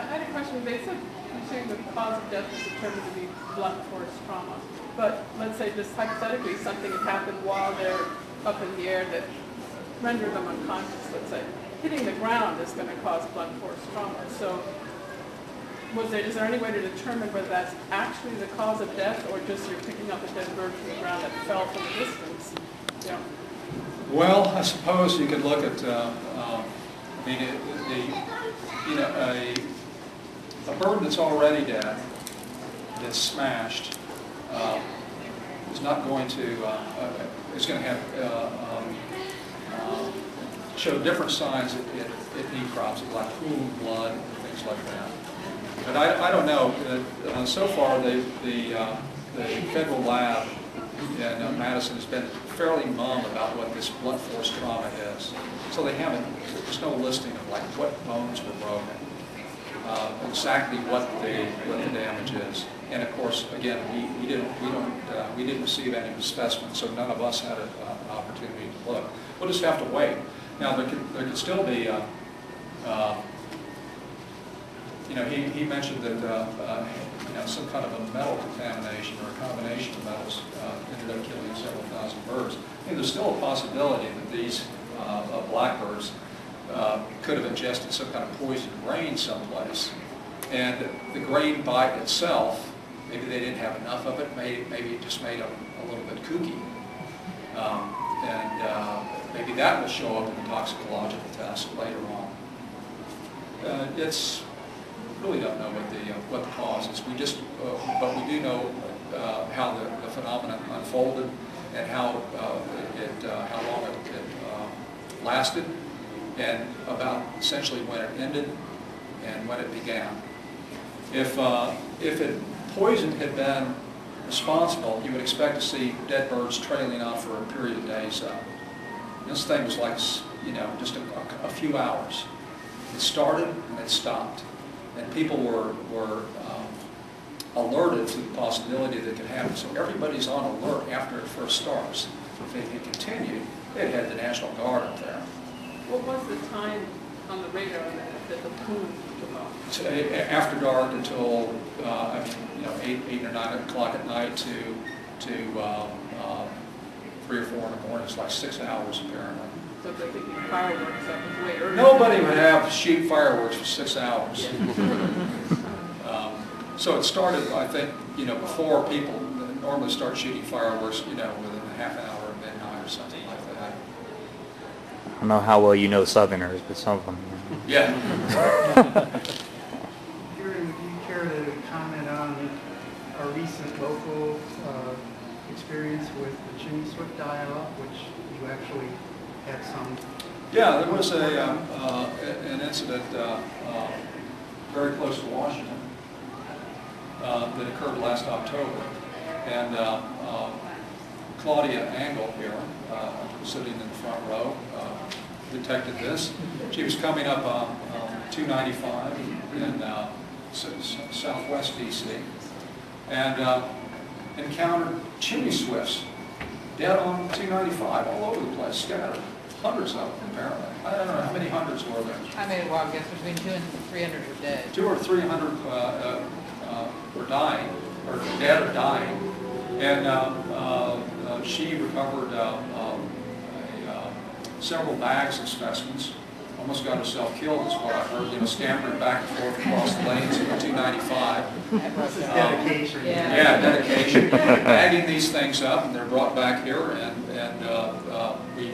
Yeah, I had a question. They said you're saying the cause of death is determined to be blunt force trauma. But let's say just hypothetically something had happened while they're up in the air that rendered them unconscious, let's say. Hitting the ground is going to cause blunt force trauma. So is there any way to determine whether that's actually the cause of death or just you're picking up a dead bird from the ground that fell from a distance? Yeah. Well, I suppose you could look at, a bird that's already dead, that's smashed, is not going to, is going to have, show different signs at necropsy, like pooling blood and things like that. But I don't know. So far, the federal lab in Madison has been fairly mum about what this blunt force trauma is. So they haven't. There's no listing of like what bones were broken, exactly what the damage is. And of course, again, we didn't receive any specimens, so none of us had an opportunity to look. We'll just have to wait. Now there could still be. He mentioned that some kind of a metal contamination or a combination of metals ended up killing several thousand birds. I think there's still a possibility that these blackbirds could have ingested some kind of poisoned grain someplace, and the grain by itself, maybe they didn't have enough of it. Maybe it just made them a little bit kooky, and maybe that will show up in the toxicological test later on. It's really don't know what the cause is. We just, but we do know how the phenomenon unfolded and how long it lasted, and about essentially when it ended and when it began. If poison had been responsible, you would expect to see dead birds trailing out for a period of days. This thing was like, just a few hours. It started and it stopped. And people were alerted to the possibility that it could happen. So everybody's on alert after it first starts. If it had continued, they'd had the National Guard up there. What was the time on the radar that the plume took off? So after dark until 8 or 9 o'clock at night to 3 or 4 in the morning. It's like 6 hours apparently. So if they're thinking fireworks, that was way earlier. Nobody would have shoot fireworks for 6 hours. So it started, I think, before people normally start shooting fireworks, within a half an hour of midnight or something like that. I don't know how well you know Southerners, but some of them. Yeah. Would you care to comment on our recent local experience with the chimney swift dial-up, which you actually had some? Yeah, there was an incident very close to Washington that occurred last October, and Claudia Angle here, sitting in the front row, detected this. She was coming up 295 in southwest DC, and encountered chimney swifts dead on 295 all over the place, scattered. Hundreds of them, apparently. I don't know how many hundreds were there. I made a wild guess between 200 and 300 are dead. 200 or 300 were dying, or dead or dying, and she recovered several bags of specimens. Almost got herself killed, is what I heard. Scampering back and forth across the lanes of 295. This is dedication. Yeah, dedication. Bagging these things up, and they're brought back here, and we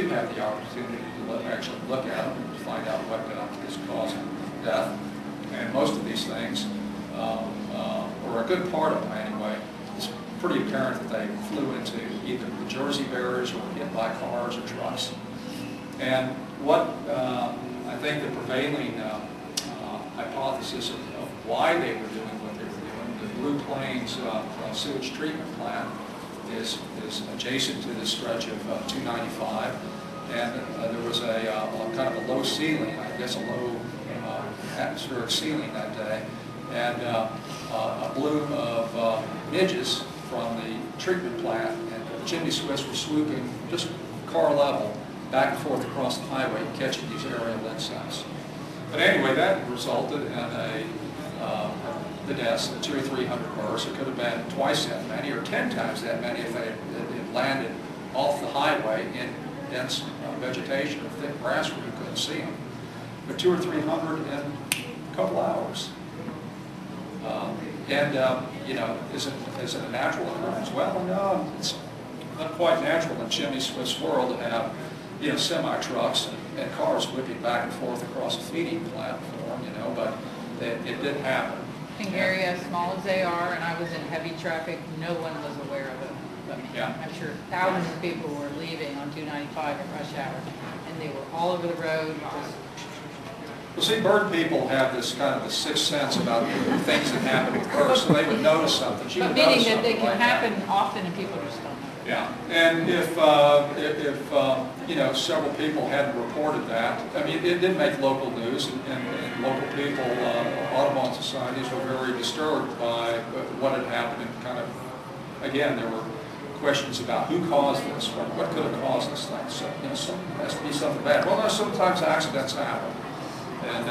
do have the opportunity to actually look at them and to find out what is causing death. And most of these things, or a good part of them anyway, it's pretty apparent that they flew into either the Jersey barriers or were hit by cars or trucks. And what I think the prevailing hypothesis of why they were doing what they were doing, the Blue Plains sewage treatment plant is adjacent to the stretch of 295, and there was a kind of a low ceiling, I guess a low atmospheric ceiling that day, and a bloom of midges from the treatment plant, and the chimney swifts were swooping just car level back and forth across the highway, catching these aerial insects. But anyway, that resulted in the deaths of 200 or 300 birds. It could have been twice that many or 10 times that many if they had landed off the highway in dense vegetation or thick grass where you couldn't see them. But 200 or 300 in a couple hours. You know, is it a natural occurrence? Well, no, it's not quite natural in chimney Swift's world to have, you know, semi-trucks and cars whipping back and forth across a feeding platform, you know, but it did happen. In Gary, as small as they are, and I was in heavy traffic, no one was aware of it. But Yeah. I'm sure thousands of people were leaving on 295 at rush hour, and they were all over the road. Just Well, see, bird people have this kind of a sixth sense about things that happen with birds, so they would notice something. She but would meaning notice that they something can like happen that. often, and people just don't know. Yeah, and if you know, several people hadn't reported that, I mean, it did make local news, and local people, Audubon societies were very disturbed by what had happened, and kind of, again, there were questions about who caused this, what could have caused this thing. So, you know, it has to be something bad. Well, no, sometimes accidents happen. And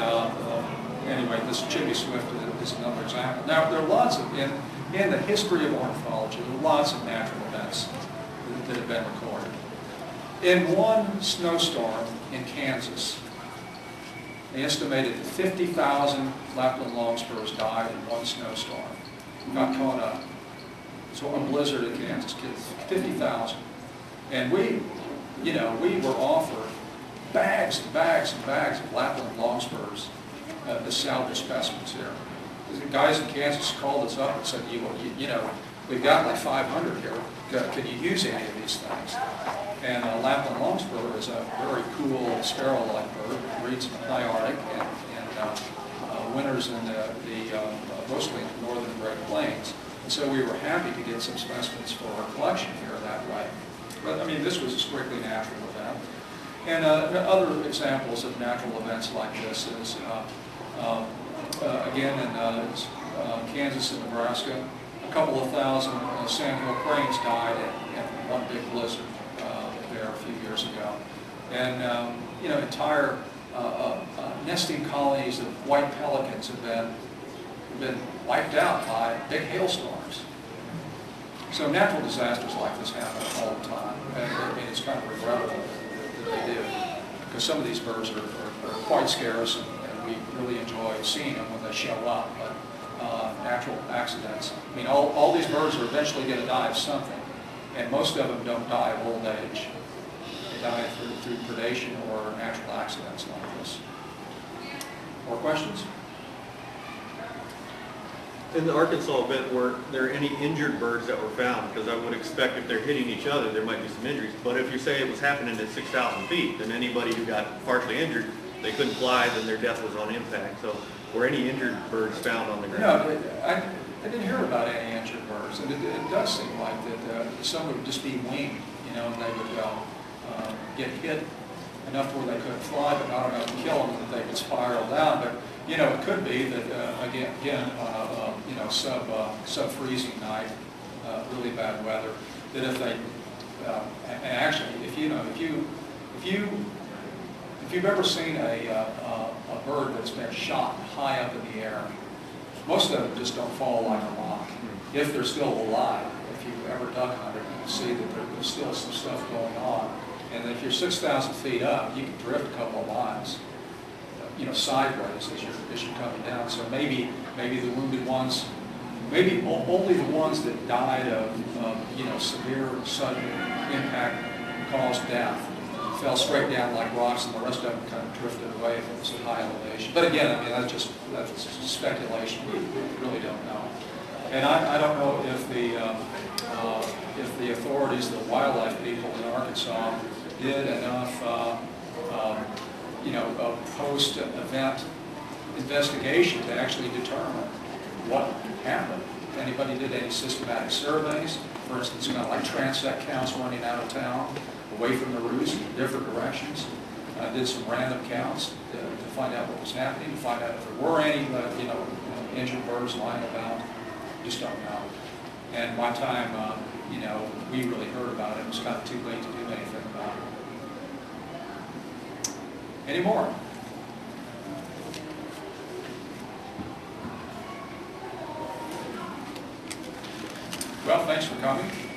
anyway, this chimney swift is another example. Now, there are lots of, in the history of ornithology, there are lots of natural events that have been recorded. In one snowstorm in Kansas, they estimated that 50,000 Lapland longspurs died in one snowstorm. Got caught up. So a blizzard in Kansas, kids, 50,000. And we were offered bags and bags and bags of Lapland longspurs to salvage specimens here. The guys in Kansas called us up and said, you know, we've got like 500 here. Can you use any of these things? And Lapland longspur is a very cool sparrow-like bird. It breeds in the high Arctic and winters in mostly in the northern Great Plains. And so we were happy to get some specimens for our collection here that way. But I mean, this was a strictly natural event. And other examples of natural events like this is, again, in Kansas and Nebraska, a couple of thousand sandhill cranes died in one big blizzard there a few years ago. And, you know, entire nesting colonies of white pelicans have been wiped out by big hailstorms. So natural disasters like this happen all the time. And I mean, it's kind of regrettable that they do, because some of these birds are quite scarce, and we really enjoy seeing them when they show up. But natural accidents, I mean, all these birds are eventually going to die of something, and most of them don't die of old age. They die through predation or natural accidents like this. More questions? In the Arkansas event, were there any injured birds that were found? Because I would expect if they're hitting each other, there might be some injuries. But if you say it was happening at 6,000 feet, then anybody who got partially injured, they couldn't fly, then their death was on impact. So were any injured birds found on the ground? No, I didn't hear about any injured birds. And it does seem like that some would just be winged, you know, and they would get hit enough where they couldn't fly, but not enough to kill them that they would spiral down. But you know, it could be that again, you know, sub-freezing night, really bad weather. That if they, and actually, if you've ever seen a bird that's been shot high up in the air, most of them just don't fall like a rock. If they're still alive, if you've ever duck hunted, you can see that there's still some stuff going on. And if you're 6,000 feet up, you can drift a couple of miles, you know, sideways as you're coming down. So maybe the wounded ones, maybe only the ones that died of you know, severe sudden impact caused death fell straight down like rocks, and the rest of them kind of drifted away if it was at high elevation. But again, I mean, that's just speculation. We really don't know. And I don't know if the authorities, the wildlife people in Arkansas, did enough, you know, post-event investigation to actually determine what happened. If anybody did any systematic surveys, for instance, kind of like transect counts running out of town, away from the roost in different directions. Did some random counts to find out what was happening, to find out if there were any, you know, injured birds lying about. Just don't know. And by the time, you know, we really heard about it, it was kind of too late to do anything about it. Any more? Well, thanks for coming.